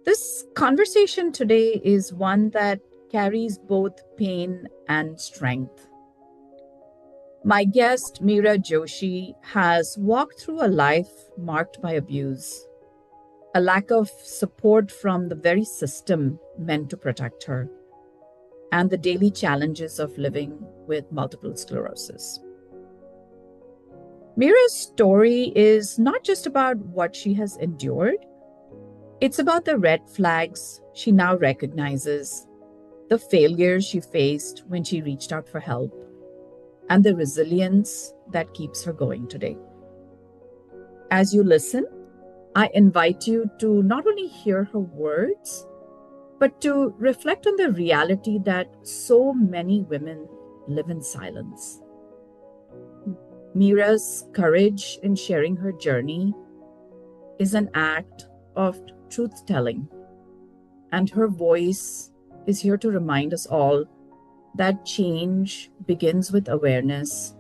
This conversation today is one that carries both pain and strength. My guest, Mira Joshi, has walked through a life marked by abuse, a lack of support from the very system meant to protect her, and the daily challenges of living with multiple sclerosis. Mira's story is not just about what she has endured, it's about the red flags she now recognizes, the failures she faced when she reached out for help, and the resilience that keeps her going today. As you listen, I invite you to not only hear her words, but to reflect on the reality that so many women live in silence. Mira's courage in sharing her journey is an act of truth telling, and her voice is here to remind us all that change begins with awareness,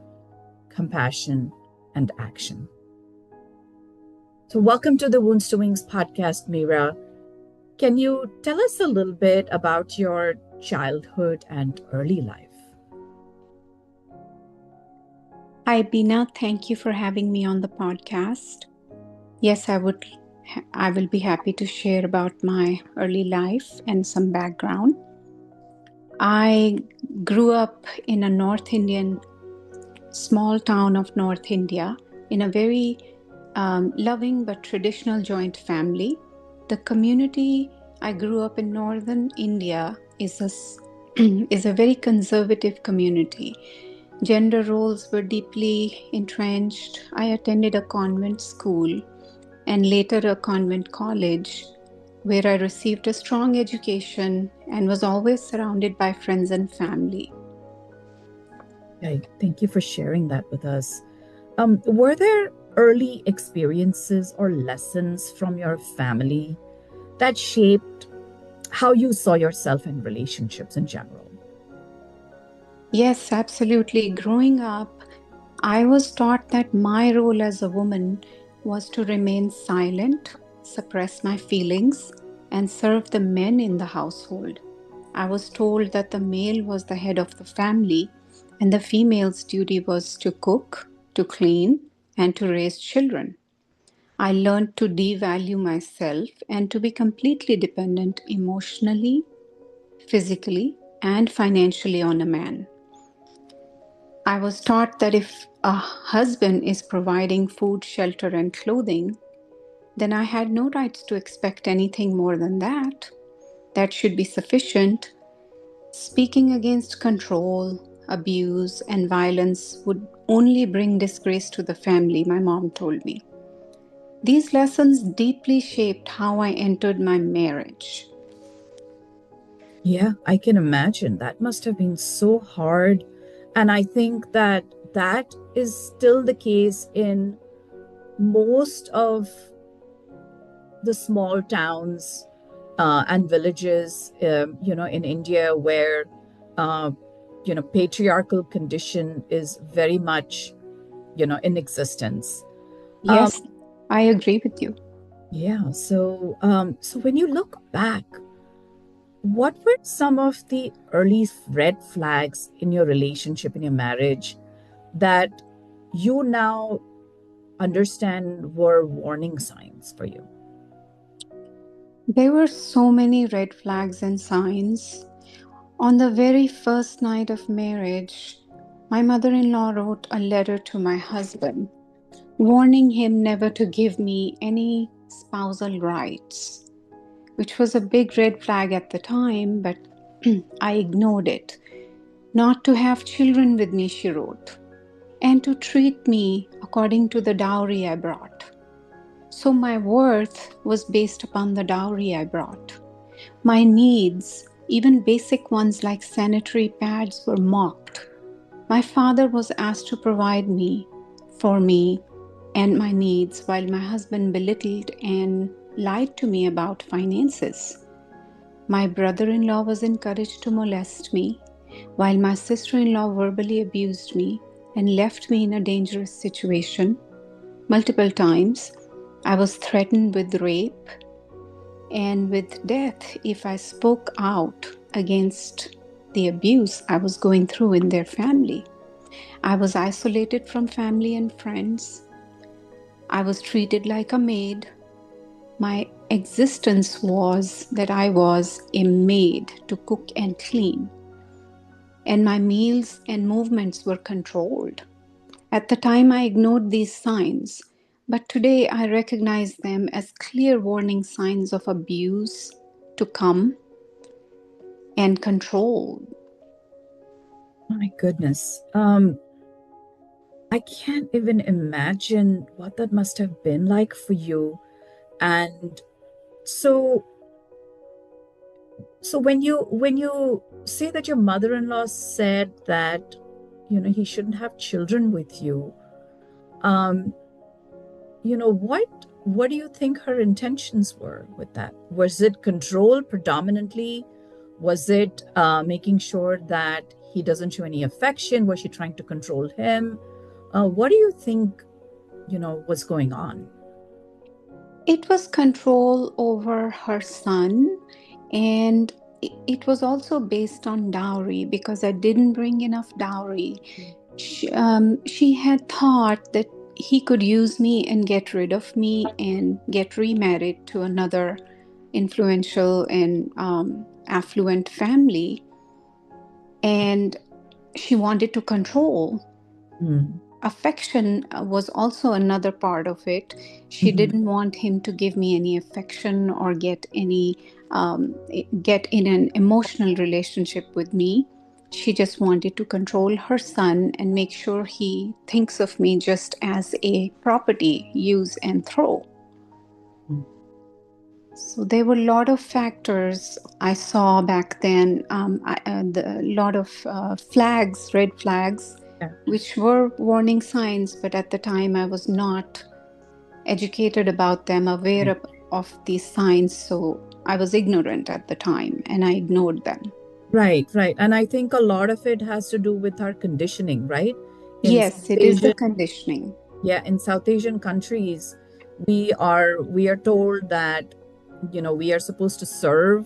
compassion, and action. So, welcome to the Wounds to Wings podcast, Mira. Can you tell us a little bit about your childhood and early life? Hi, Bina. Thank you for having me on the podcast. Yes, I will be happy to share about my early life and some background. I grew up in a North Indian small town of North India in a very loving but traditional joint family. The community I grew up in Northern India is a very conservative community. Gender roles were deeply entrenched. I attended a convent school and later a convent college where I received a strong education and was always surrounded by friends and family. Okay, thank you for sharing that with us. Were there early experiences or lessons from your family that shaped how you saw yourself in relationships in general? Yes, absolutely. Growing up, I was taught that my role as a woman was to remain silent, suppress my feelings, and serve the men in the household. I was told that the male was the head of the family and the female's duty was to cook, to clean, and to raise children. I learned to devalue myself and to be completely dependent emotionally, physically, and financially on a man. I was taught that if a husband is providing food, shelter, and clothing, then I had no rights to expect anything more than that. That should be sufficient. Speaking against control, abuse, and violence would only bring disgrace to the family, my mom told me. These lessons deeply shaped how I entered my marriage. Yeah, I can imagine that must have been so hard. And I think that that is still the case in most of the small towns and villages, in India, where, uh, patriarchal condition is very much, in existence. Um, Yes, I agree with you. yeah. So when you look back, what were some of the early red flags in your relationship, in your marriage, that you now understand were warning signs for you? There were so many red flags and signs. On the very first night of marriage, my mother in law wrote a letter to my husband, warning him never to give me any spousal rights, which was a big red flag at the time, but I ignored it. Not to have children with me, she wrote, and to treat me according to the dowry I brought. So my worth was based upon the dowry I brought. My needs, even basic ones like sanitary pads, were mocked. My father was asked to provide for me and my needs, while my husband belittled and lied to me about finances. My brother in law was encouraged to molest me, while my sister in law verbally abused me and left me in a dangerous situation. Multiple times, I was threatened with rape. And with death, if I spoke out against the abuse I was going through in their family, I was isolated from family and friends. I was treated like a maid. My existence was that I was a maid to cook and clean, and my meals and movements were controlled. At the time, I ignored these signs, but today I recognize them as clear warning signs of abuse to come and control. My goodness. I can't even imagine what that must have been like for you. And so so when you say that your mother-in-law said that, he shouldn't have children with you, um, what do you think her intentions were with that? Was it control predominantly? Was it making sure that he doesn't show any affection? Was she trying to control him? What do you think, was going on? It was control over her son, and it was also based on dowry because I didn't bring enough dowry. She had thought that he could use me and get rid of me and get remarried to another influential and affluent family, and she wanted to control. Mm. Affection was also another part of it. She Hmm. didn't want him to give me any affection or get in an emotional relationship with me. She just wanted to control her son and make sure he thinks of me just as a property, use and throw. So there were a lot of factors I saw back then, a lot of flags, red flags, Yeah. which were warning signs, but at the time I was not educated about them, aware of these signs, so I was ignorant at the time and I ignored them. Right, right. And I think a lot of it has to do with our conditioning, right? In South Yes, it is the Asian, conditioning. yeah, in South Asian countries, we are told that, we are supposed to serve,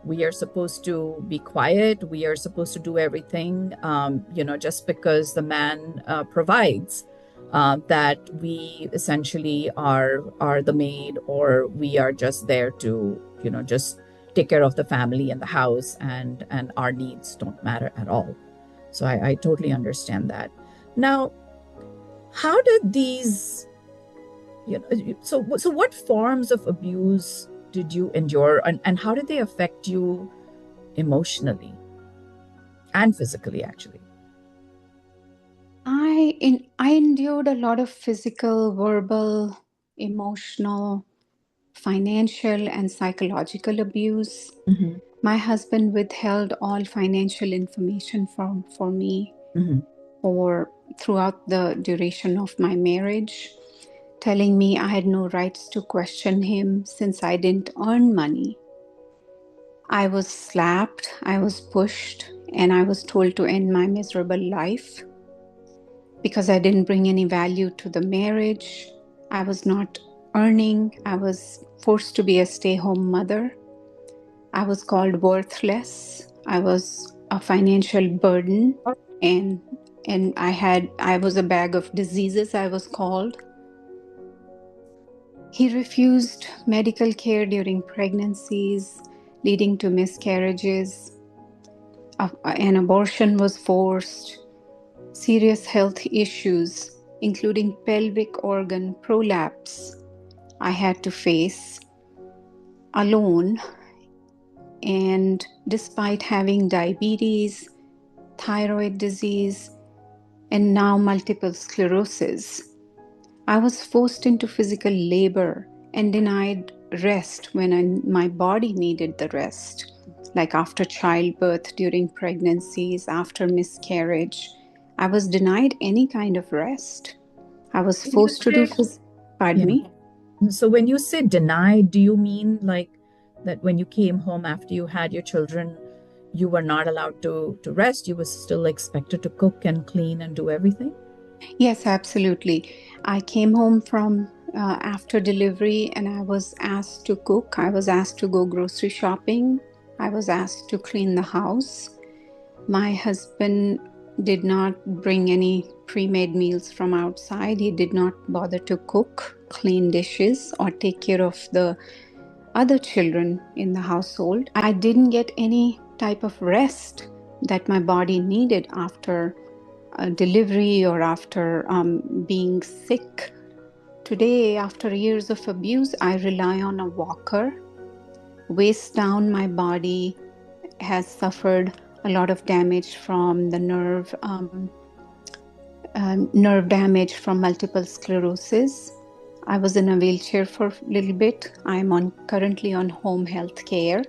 we are supposed to be quiet, we are supposed to do everything, just because the man provides, that we essentially are the maid, or we are just there to, just take care of the family and the house, and our needs don't matter at all. So I totally understand that. Now, how did these, so what forms of abuse did you endure, and how did they affect you emotionally and physically, actually? I endured a lot of physical, verbal, emotional, financial, and psychological abuse. Hmm. My husband withheld all financial information for me Hmm. for throughout the duration of my marriage, telling me I had no rights to question him since I didn't earn money. I was slapped, I was pushed, and I was told to end my miserable life because I didn't bring any value to the marriage. I was not earning, I was forced to be a stay home mother. I was called worthless. I was a financial burden, and I was a bag of diseases, I was called. He refused medical care during pregnancies, leading to miscarriages. An abortion was forced. Serious health issues, including pelvic organ prolapse, I had to face alone. And despite having diabetes, thyroid disease, and now multiple sclerosis, I was forced into physical labor and denied rest when my body needed the rest, like after childbirth, during pregnancies, after miscarriage. I was denied any kind of rest. I was When you forced to do say, phys- Pardon yeah. me? So when you say denied, do you mean like that when you came home after you had your children, you were not allowed to rest? You were still expected to cook and clean and do everything? Yes, absolutely. I came home from after delivery, and I was asked to cook. I was asked to go grocery shopping. I was asked to clean the house. My husband did not bring any pre-made meals from outside. He did not bother to cook, clean dishes, or take care of the other children in the household. I didn't get any type of rest that my body needed after delivery or after being sick. Today, after years of abuse, I rely on a walker. Waist down, my body has suffered a lot of damage from the nerve damage from multiple sclerosis. I was in a wheelchair for a little bit. I'm currently on home health care.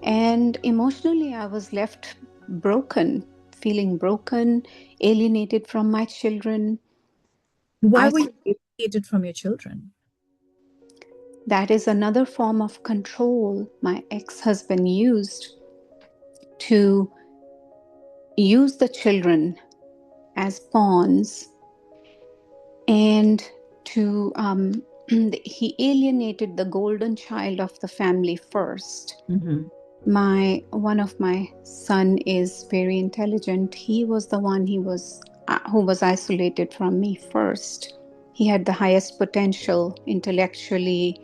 And emotionally, I was left broken, feeling broken, alienated from my children. Why I were you alienated from your children? That is another form of control my ex-husband used to use the children as pawns, and to he alienated the golden child of the family first. Mm-hmm. My one of my son is very intelligent. He was the one who was isolated from me first. He had the highest potential intellectually,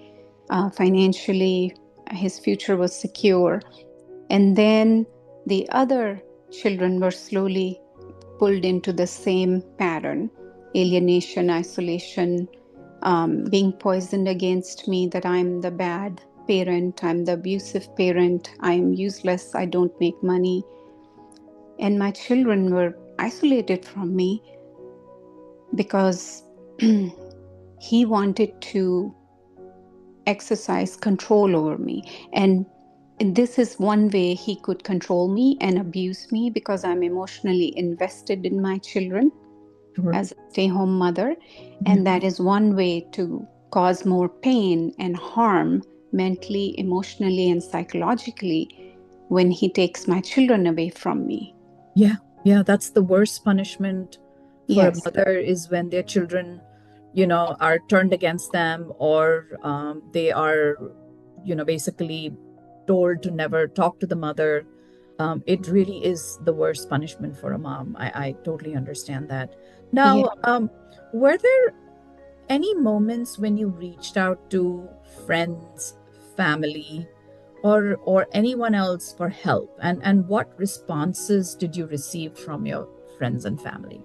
financially. His future was secure. And then the other children were slowly pulled into the same pattern: alienation, isolation, being poisoned against me, that I'm the bad parent, I'm the abusive parent, I'm useless, I don't make money. And my children were isolated from me because he wanted to exercise control over me. And this is one way he could control me and abuse me, because I'm emotionally invested in my children Sure. as a stay-home mother. Yeah. And that is one way to cause more pain and harm mentally, emotionally, and psychologically when he takes my children away from me. Yeah. Yeah. That's the worst punishment for a Yes, mother is when their children, are turned against them, or they are, basically told to never talk to the mother. It really is the worst punishment for a mom. I totally understand that. yeah. Now, were there any moments when you reached out to friends, family, or anyone else for help, and what responses did you receive from your friends and family?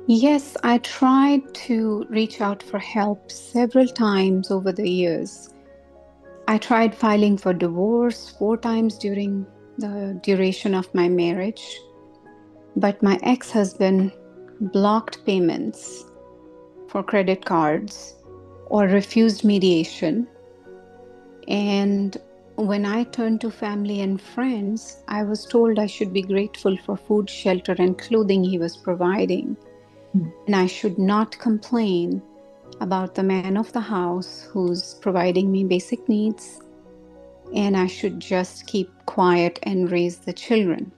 Yes, I tried to reach out for help several times over the years. I tried filing for divorce 4 times during the duration of my marriage, but my ex-husband blocked payments for credit cards or refused mediation. And when I turned to family and friends, I was told I should be grateful for food, shelter, and clothing he was providing. Hmm. And I should not complain about the man of the house who's providing me basic needs. And I should just keep quiet and raise the children.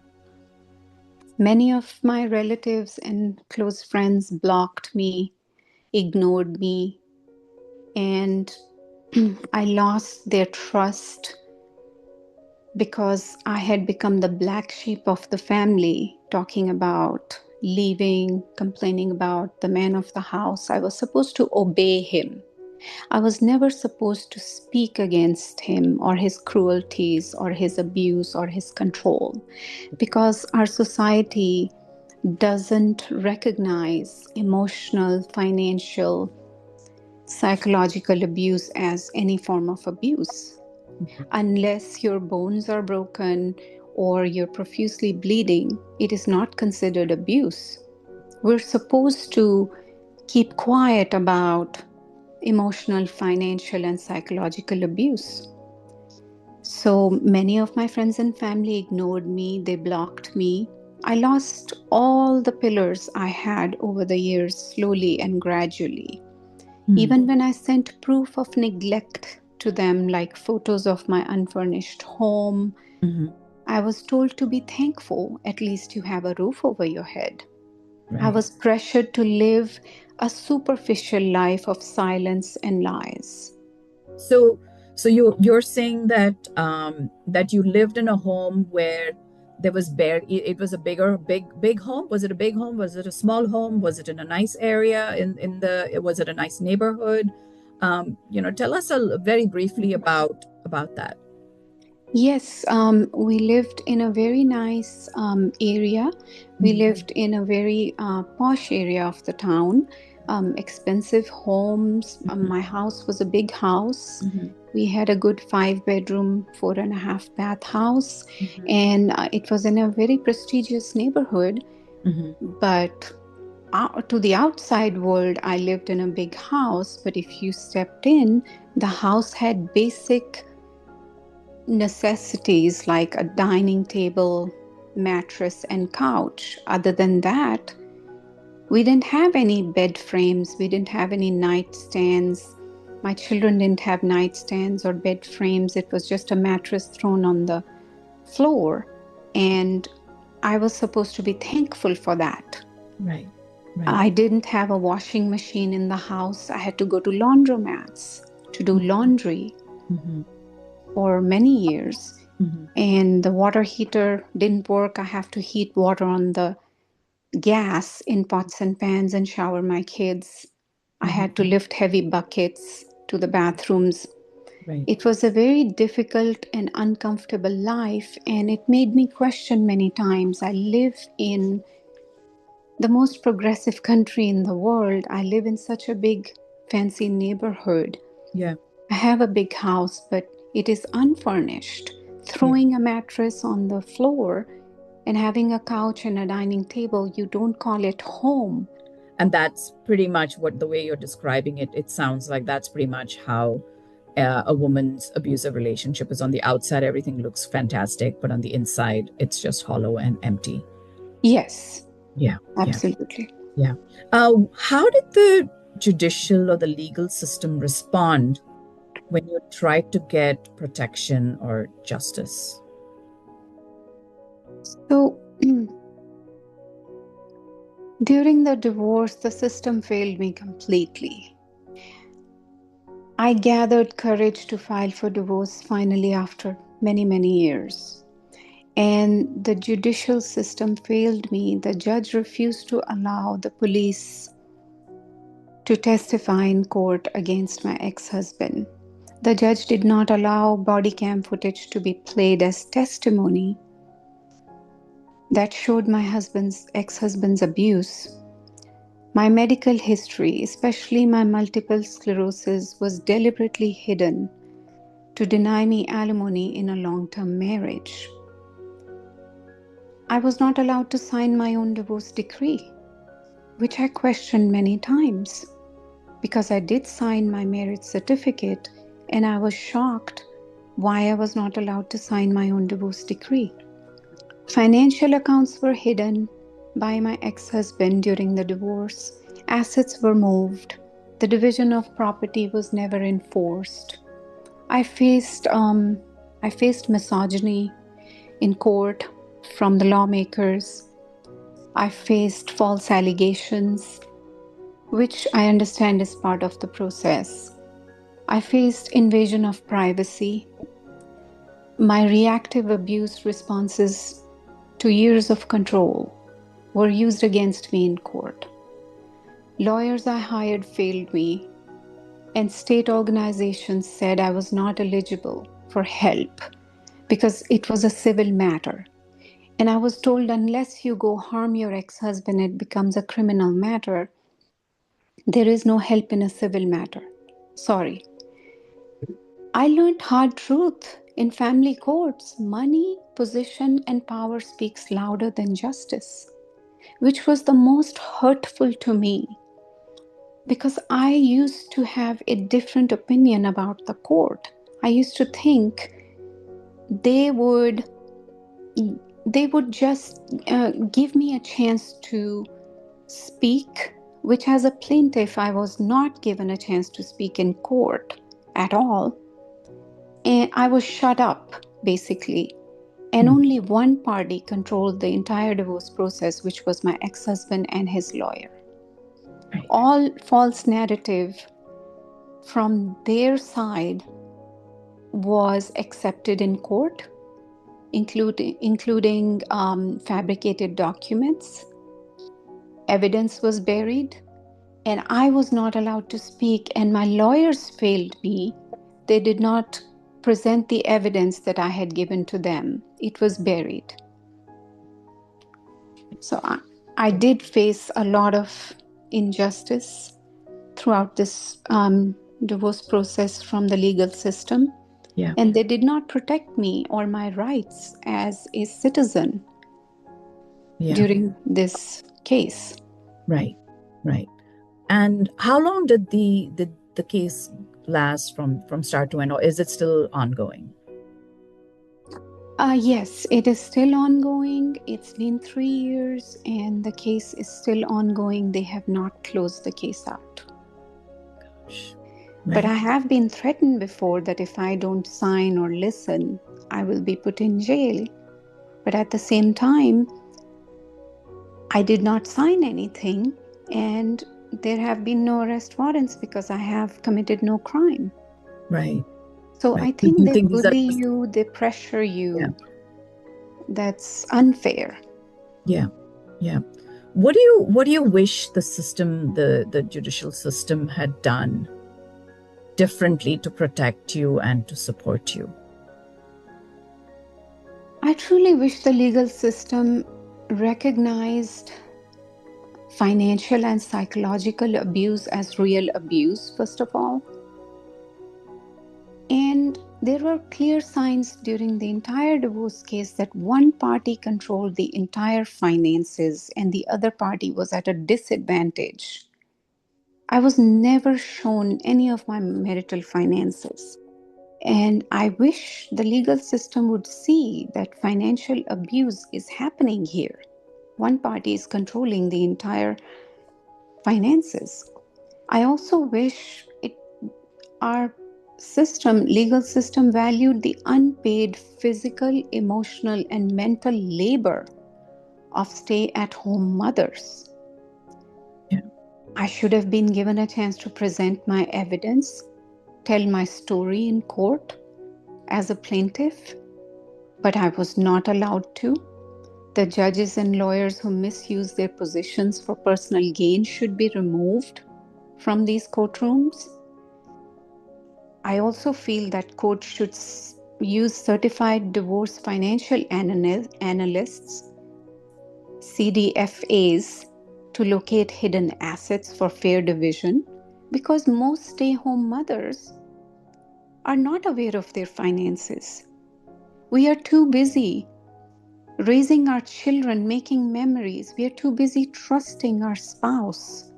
Many of my relatives and close friends blocked me, ignored me, and I lost their trust because I had become the black sheep of the family, talking about leaving, complaining about the man of the house. I was supposed to obey him. I was never supposed to speak against him or his cruelties or his abuse or his control, because our society doesn't recognize emotional, financial, psychological abuse as any form of abuse. Unless your bones are broken or you're profusely bleeding, it is not considered abuse. We're supposed to keep quiet about emotional, financial, and psychological abuse. So many of my friends and family ignored me, they blocked me. I lost all the pillars I had over the years, slowly and gradually. Hmm. Even when I sent proof of neglect to them, like photos of my unfurnished home, Hmm. I was told to be thankful, at least you have a roof over your head. I Right. was pressured to live a superficial life of silence and lies. So, you're saying that that you lived in a home where there was it was a big home. Was it a big home? Was it a small home? Was it in a nice area? Was it a nice neighborhood? Tell us very briefly about that. Yes, we lived in a very nice area. We Mhm. lived in a very posh area of the town, expensive homes. My house was a big house. Mhm. We had a good 5 bedroom, 4.5 bath house, Mhm. and it was in a very prestigious neighborhood. Mhm. But to the outside world, I lived in a big house. But if you stepped in, the house had basic necessities like a dining table, mattress, and couch. Other than that, we didn't have any bed frames, we didn't have any nightstands. My children didn't have nightstands or bed frames. It was just a mattress thrown on the floor. And I was supposed to be thankful for that. Right. Right. I didn't have a washing machine in the house. I had to go to laundromats to do laundry Mhm. for many years. Mhm. And the water heater didn't work. I have to heat water on the gas in pots and pans and shower my kids. I Mhm. had to lift heavy buckets to the bathrooms. Right. It was a very difficult and uncomfortable life, and it made me question many times. I live in the most progressive country in the world. I live in such a big, fancy neighborhood. Yeah. I have a big house, but it is unfurnished. Yeah. Throwing a mattress on the floor and having a couch and a dining table, you don't call it home. And that's pretty much what the way you're describing it. It sounds like that's pretty much how a woman's abusive relationship is. On the outside, everything looks fantastic, but on the inside, it's just hollow and empty. Yes, Yeah. Yeah. absolutely. Yeah. How did the judicial or the legal system respond when you tried to get protection or justice? So, during the divorce, the system failed me completely. I gathered courage to file for divorce finally after many, many years. And the judicial system failed me. The judge refused to allow the police to testify in court against my ex husband. The judge did not allow body cam footage to be played as testimony that showed my husband's ex husband's abuse. My medical history, especially my multiple sclerosis, was deliberately hidden to deny me alimony in a long term marriage. I was not allowed to sign my own divorce decree, which I questioned many times because I did sign my marriage certificate and I was shocked why I was not allowed to sign my own divorce decree. Financial accounts were hidden by my ex husband during the divorce, assets were moved, the division of property was never enforced. I faced, um, I faced misogyny in court from the lawmakers. I faced false allegations, which I understand is part of the process. I faced invasion of privacy. My reactive abuse responses to years of control were used against me in court. Lawyers I hired failed me, and state organizations said I was not eligible for help because it was a civil matter. And I was told unless you go harm your ex husband, it becomes a criminal matter. There is no help in a civil matter. Sorry. I learned hard truth in family courts. Money, position, and power speaks louder than justice, which was the most hurtful to me because I used to have a different opinion about the court. I used to think they would they would just give me a chance to speak, which as a plaintiff I was not given a chance to speak in court at all, and I was shut up basically. And Hmm. only one party controlled the entire divorce process, which was my ex husband and his lawyer. Right. All false narrative from their side was accepted in court, including fabricated documents. Evidence was buried, and I was not allowed to speak, and my lawyers failed me. They did not present the evidence that I had given to them. It was buried. So I did face a lot of injustice throughout this divorce process from the legal system, Yeah. and they did not protect me or my rights as a citizen Yeah. during this case. Right. Right. And how long did the case last from start to end, or is it still ongoing? Yes, it is still ongoing. It's been 3 years and the case is still ongoing. They have not closed the case out. But Right. I have been threatened before that if I don't sign or listen, I will be put in jail. But at the same time, I did not sign anything, and there have been no arrest warrants because I have committed no crime. Right. So Right. I So do think you they think these are bully just, you, they pressure yeah. you. That's unfair. Yeah. Yeah. What do you wish the system, the judicial system had done differently to protect you and to support you? I truly wish the legal system recognized financial and psychological abuse as real abuse, first of all. And there were clear signs during the entire divorce case that one party controlled the entire finances and the other party was at a disadvantage. I was never shown any of my marital finances. And I wish the legal system would see that financial abuse is happening here. One party is controlling the entire finances. I also wish our legal system, valued the unpaid physical, emotional, and mental labor of stay at home mothers. Yeah. I should have been given a chance to present my evidence, tell my story in court as a plaintiff, but I was not allowed to. The judges and lawyers who misuse their positions for personal gain should be removed from these courtrooms. I also feel that courts should use certified divorce financial analysts, CDFAs, to locate hidden assets for fair division, because most stay home mothers are not aware of their finances. We are too busy raising our children, making memories. We are too busy trusting our spouse.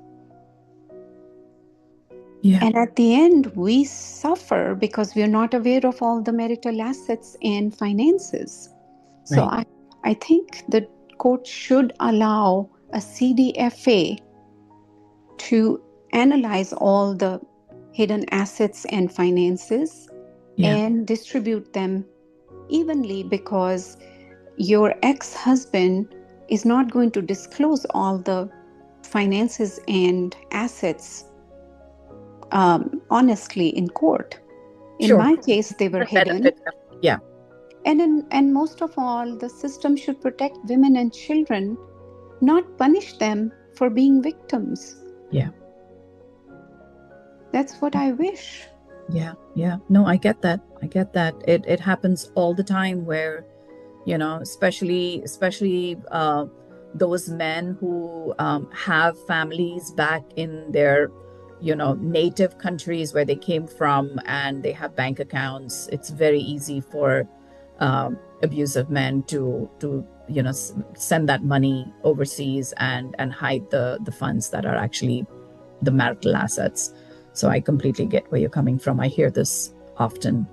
Yeah. And at the end, we suffer because we are not aware of all the marital assets and finances. So Right. I think the court should allow a CDFA to analyze all the hidden assets and finances Yeah. and distribute them evenly, because your ex-husband is not going to disclose all the finances and assets honestly in court. In Sure. my case, they were For hidden. benefit. Yeah. And most of all, the system should protect women and children, not punish them for being victims. Yeah. That's what I wish. Yeah. Yeah. No, I get that. I get that. It happens all the time where, especially those men who have families back in their native countries where they came from, and they have bank accounts. It's very easy for abusive men to send that money overseas and hide the funds that are actually the marital assets. So I completely get where you're coming from. I hear this often.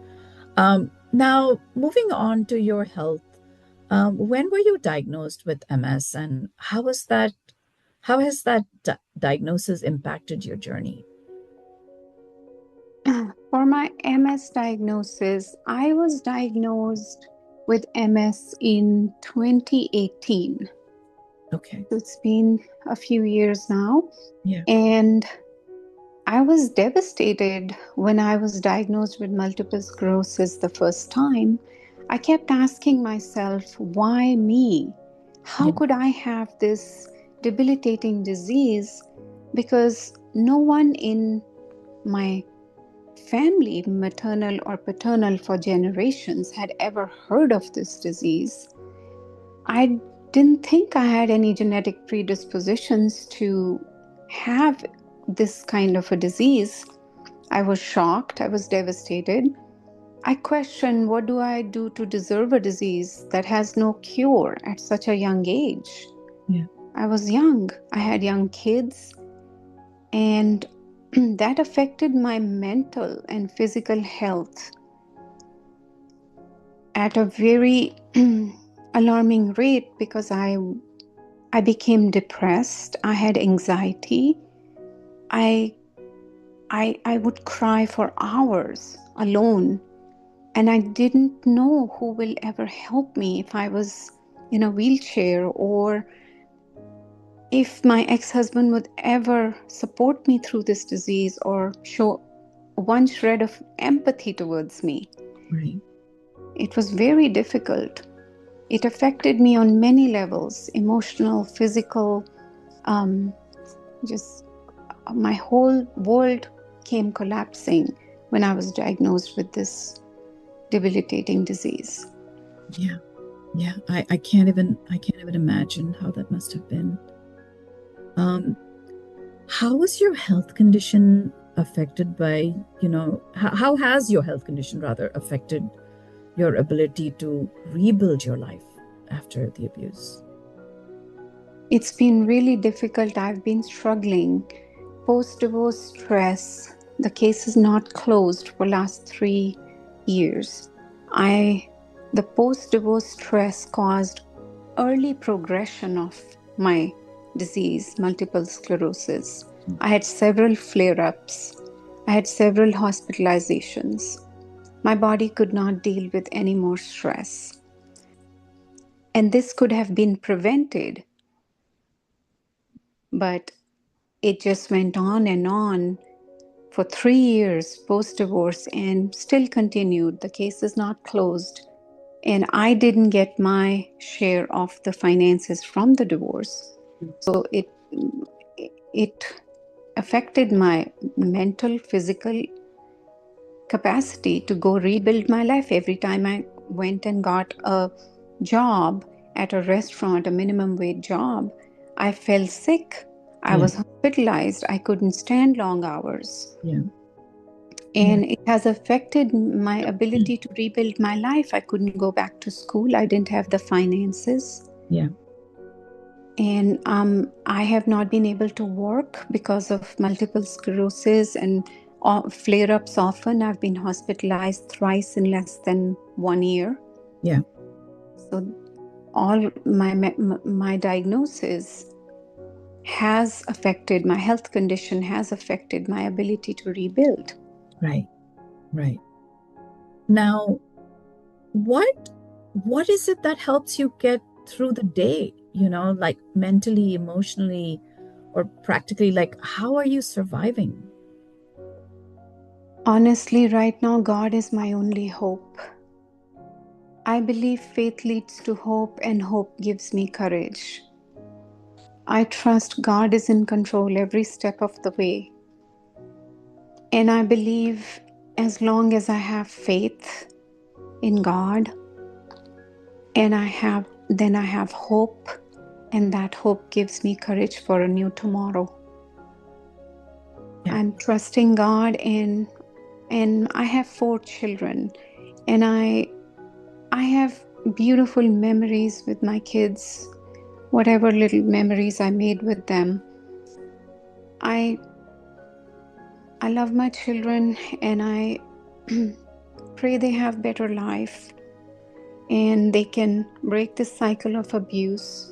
Now, moving on to your health, when were you diagnosed with MS, and how has that diagnosis impacted your journey? For my MS diagnosis, I was diagnosed with MS in 2018. Okay. So it's been a few years now. Yeah. And I was devastated when I was diagnosed with multiple sclerosis the first time. I kept asking myself, why me? How Yeah. could I have this debilitating disease? Because no one in my family, maternal or paternal for generations, had ever heard of this disease. I didn't think I had any genetic predispositions to have this kind of a disease. I was shocked, I was devastated. I questioned, what do I do to deserve a disease that has no cure at such a young age? Yeah. I was young, I had young kids, and that affected my mental and physical health at a very alarming rate because I became depressed. I had anxiety. I I would cry for hours alone, and I didn't know who will ever help me if I was in a wheelchair, or if my ex-husband would ever support me through this disease or show one shred of empathy towards me. Right. It was very difficult. It affected me on many levels: emotional, physical, um, just my whole world came collapsing when I was diagnosed with this debilitating disease. Yeah. Yeah. I can't even imagine how that must have been. Um, how was your health condition affected by, how has your health condition rather affected your ability to rebuild your life after the abuse? It's been really difficult. I've been struggling. Post divorce stress. The case is not closed for last 3 years. I the post divorce stress caused early progression of my disease, multiple sclerosis. I had several flare ups. I had several hospitalizations. My body could not deal with any more stress. And this could have been prevented, but it just went on for 3 years post divorce and still continued. The case is not closed. And I didn't get my share of the finances from the divorce. So it affected my mental, physical capacity to go rebuild my life. Every time I went and got a job at a restaurant, a minimum wage job, I fell sick. I Yeah. was hospitalized. I couldn't stand long hours. Yeah. Yeah. And it has affected my ability to rebuild my life. I couldn't go back to school. I didn't have the finances. Yeah. And I have not been able to work because of multiple sclerosis and flare ups often. I've been hospitalized thrice in less than 1 year. Yeah. So, all my diagnosis has affected my health condition, has affected my ability to rebuild. Right. Right. Now, what what is it that helps you get through the day, like mentally, emotionally, or practically? Like, how are you surviving? Honestly, right now, God is my only hope. I believe faith leads to hope, and hope gives me courage. I trust God is in control every step of the way. And I believe as long as I have faith in God, then I have hope, and that hope gives me courage for a new tomorrow. Yeah. I'm trusting God, and I have 4 children, and I have beautiful memories with my kids, whatever little memories I made with them. I I love my children, and I pray they have better life and they can break this cycle of abuse.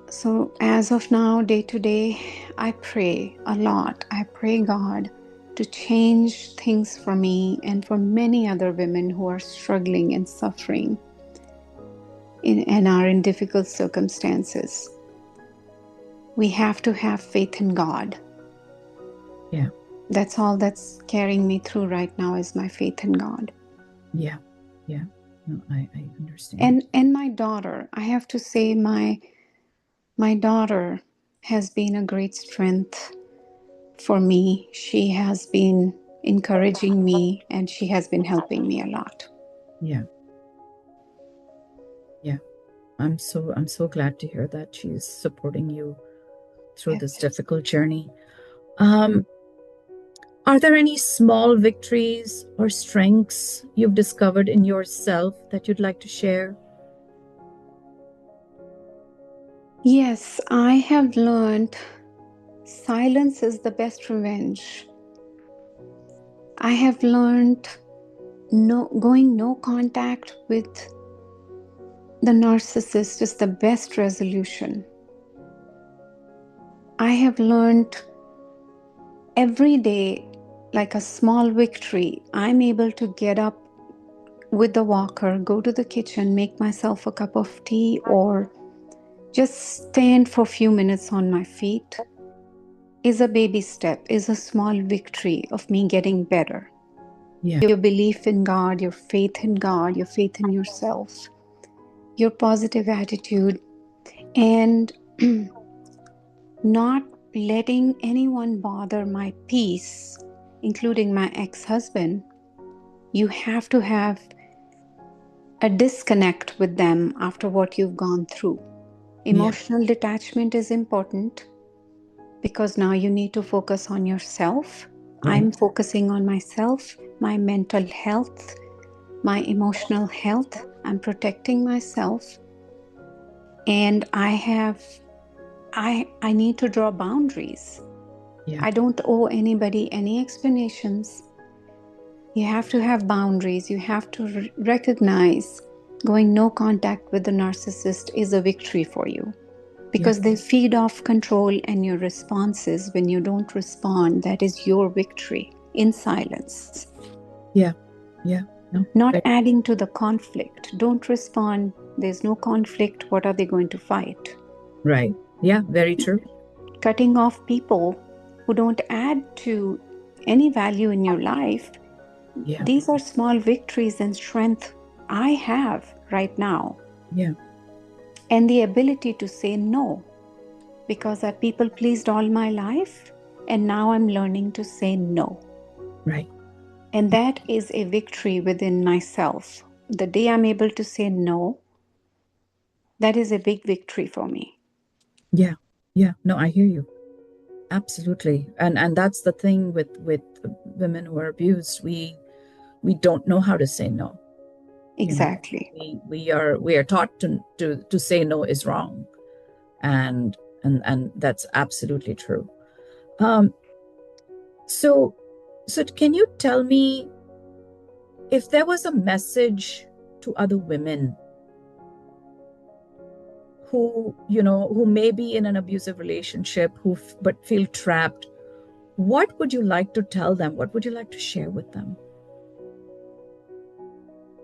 So as of now, day to day, I pray a lot. I pray God to change things for me and for many other women who are struggling and suffering. and are in difficult circumstances, we have to have faith in God. Yeah. That's all that's carrying me through right now, is my faith in God. Yeah. Yeah. No, I understand. And my daughter, I have to say, my daughter has been a great strength for me. She has been encouraging me, and she has been helping me a lot. Yeah. Yeah. I'm so glad to hear that she's supporting you through this Yes. difficult journey. Um, are there any small victories or strengths you've discovered in yourself that you'd like to share? Yes, I have learned silence is the best revenge. I have learned no contact with the narcissist is the best resolution. I have learned every day, like a small victory, I'm able to get up with the walker, go to the kitchen, make myself a cup of tea, or just stand for a few minutes on my feet, is a baby step, is a small victory of me getting better. Yeah. Your belief in God, your faith in God, your faith in yourself, your positive attitude, and not letting anyone bother my peace, including my ex-husband. You have to have a disconnect with them after what you've gone through. Yeah. Emotional detachment is important because now you need to focus on yourself. Right. I'm focusing on myself, my mental health, my emotional health. I'm protecting myself, and I need to draw boundaries. Yeah. I don't owe anybody any explanations. You have to have boundaries. You have to recognize going no contact with the narcissist is a victory for you, Yeah. because they feed off control and your responses. When you don't respond, that is your victory in silence. Yeah. Yeah. No. Not adding to the conflict. Don't respond. There's no conflict. What are they going to fight? Right. Yeah. Very true. Cutting off people who don't add to any value in your life. Yeah. These are small victories and strength I have right now. Yeah. And the ability to say no, because I people pleased all my life, and now I'm learning to say no. Right. And that is a victory within myself. The day I'm able to say no, that is a big victory for me. Yeah. Yeah. No, I hear you. Absolutely. And that's the thing with women who are abused. We don't know how to say no. You know, Exactly. we are taught to say no is wrong. And that's absolutely true. Um so so can you tell me, if there was a message to other women who may be in an abusive relationship, but feel trapped, what would you like to tell them? What would you like to share with them?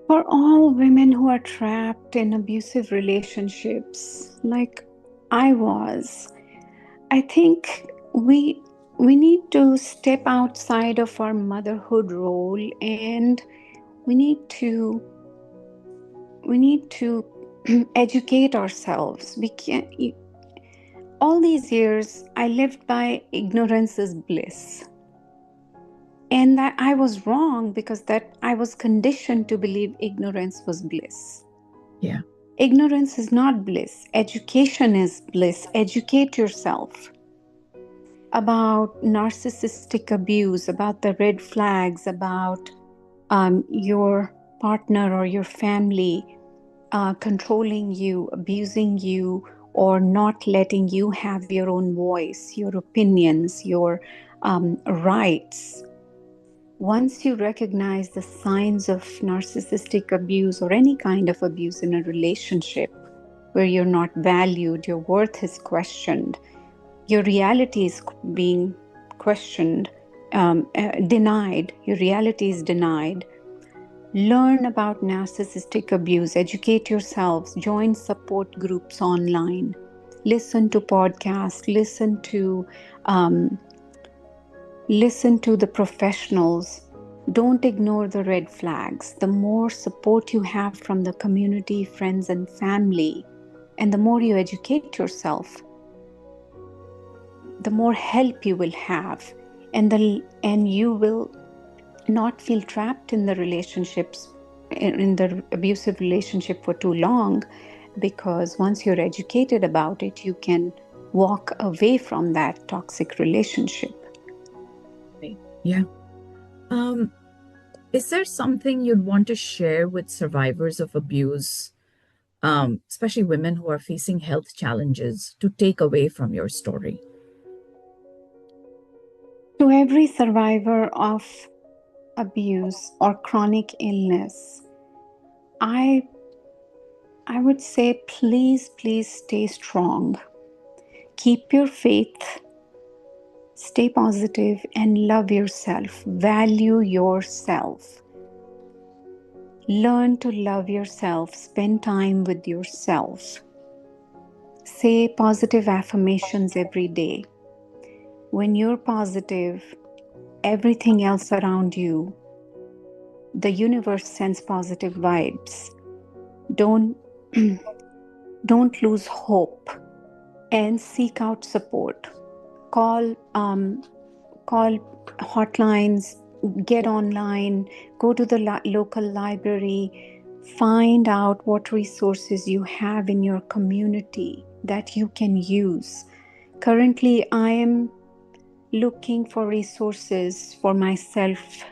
For all women who are trapped in abusive relationships, like I was, I think we need to step outside of our motherhood role, and we need to we need to educate ourselves. We can't. All these years, I lived by ignorance is bliss, and that I was wrong, because that I was conditioned to believe ignorance was bliss. Yeah. Ignorance is not bliss. Education is bliss. Educate yourself about narcissistic abuse, about the red flags, about your partner or your family controlling you, abusing you, or not letting you have your own voice, your opinions, your rights. Once you recognize the signs of narcissistic abuse or any kind of abuse in a relationship where you're not valued, your worth is questioned, your reality is being questioned, denied, your reality is denied, Learn about narcissistic abuse, educate yourselves, join support groups online, listen to podcasts, um, listen to the professionals. Don't ignore the red flags. The more support you have from the community, friends, and family, and the more you educate yourself, the more help you will have, and you will not feel trapped in the relationships, in the abusive relationship for too long, because once you're educated about it, you can walk away from that toxic relationship. Yeah. Um, is there something you'd want to share with survivors of abuse, especially women who are facing health challenges, to take away from your story? To every survivor of abuse or chronic illness, I I would say please stay strong. Keep your faith, stay positive, and love yourself. Value yourself. Learn to love yourself. Spend time with yourself. Say positive affirmations every day. When you're positive, everything else around you, the universe sends positive vibes. Don't don't lose hope, and seek out support. Call call hotlines, get online, go to the local library, find out what resources you have in your community that you can use. Currently, I am looking for resources for myself,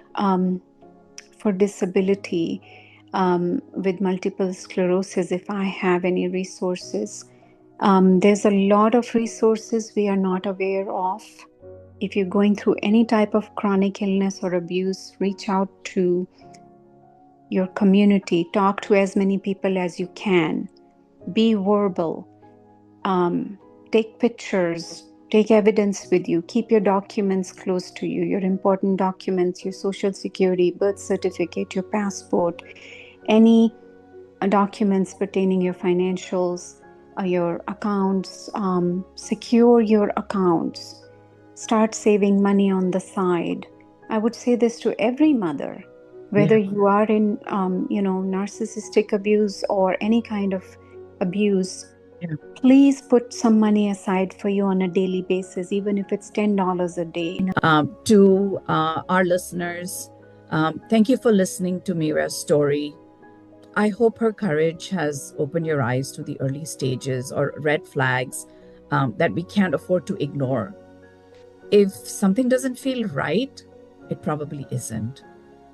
for disability, with multiple sclerosis, if I have any resources. There's a lot of resources we are not aware of. If you're going through any type of chronic illness or abuse, reach out to your community, talk to as many people as you can, be verbal, take pictures, take evidence with you, keep your documents close to you, your important documents, your social security, birth certificate, your passport, any documents pertaining your financials, your accounts. Secure your accounts. Start saving money on the side. I would say this to every mother, whether Yeah. you are in, narcissistic abuse or any kind of abuse. Yeah. Please put some money aside for you on a daily basis, even if it's $10 a day. To our listeners, thank you for listening to Mira's story. I hope her courage has opened your eyes to the early stages or red flags that we can't afford to ignore. If something doesn't feel right, it probably isn't.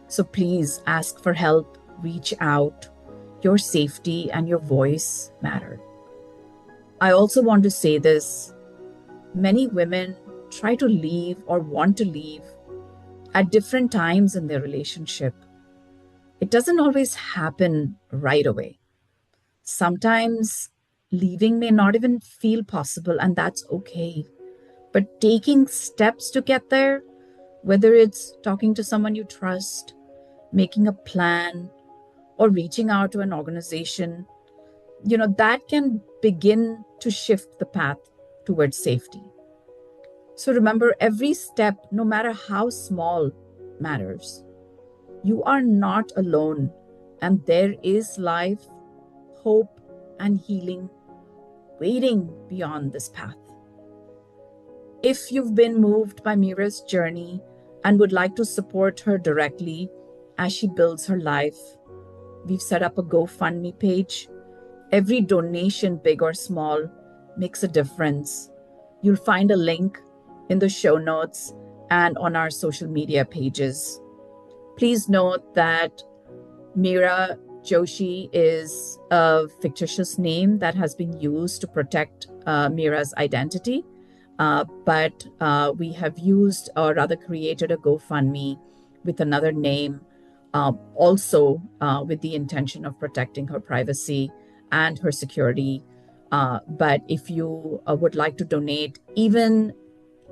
So please ask for help, reach out. Your safety and your voice matter. I also want to say this: many women try to leave or want to leave at different times in their relationship. It doesn't always happen right away. Sometimes leaving may not even feel possible, and that's okay. But taking steps to get there, whether it's talking to someone you trust, making a plan, or reaching out to an organization, that can begin to shift the path towards safety. So remember, every step, no matter how small, matters. You are not alone, and there is life, hope, and healing waiting beyond this path. If you've been moved by Mira's journey and would like to support her directly as she builds her life, we've set up a GoFundMe page. Every donation, big or small, makes a difference. You'll find a link in the show notes and on our social media pages. Please note that Mira Joshi is a fictitious name that has been used to protect Mira's identity. But we have used, or rather created, a GoFundMe with another name, also with the intention of protecting her privacy and her security. But if you would like to donate, even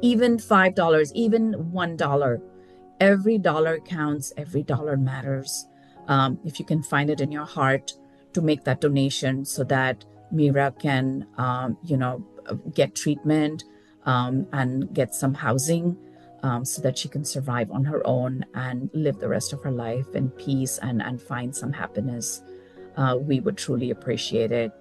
$5, even $1, every dollar counts, every dollar matters. If you can find it in your heart to make that donation so that Mira can, get treatment and get some housing so that she can survive on her own and live the rest of her life in peace and find some happiness, we would truly appreciate it.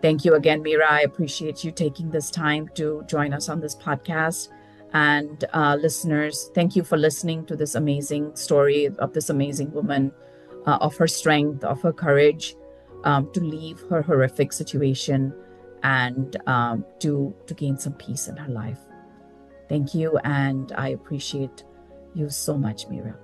Thank you again, Mira. I appreciate you taking this time to join us on this podcast. And listeners, thank you for listening to this amazing story of this amazing woman, of her strength, of her courage to leave her horrific situation and to gain some peace in her life. Thank you, and I appreciate you so much, Mira.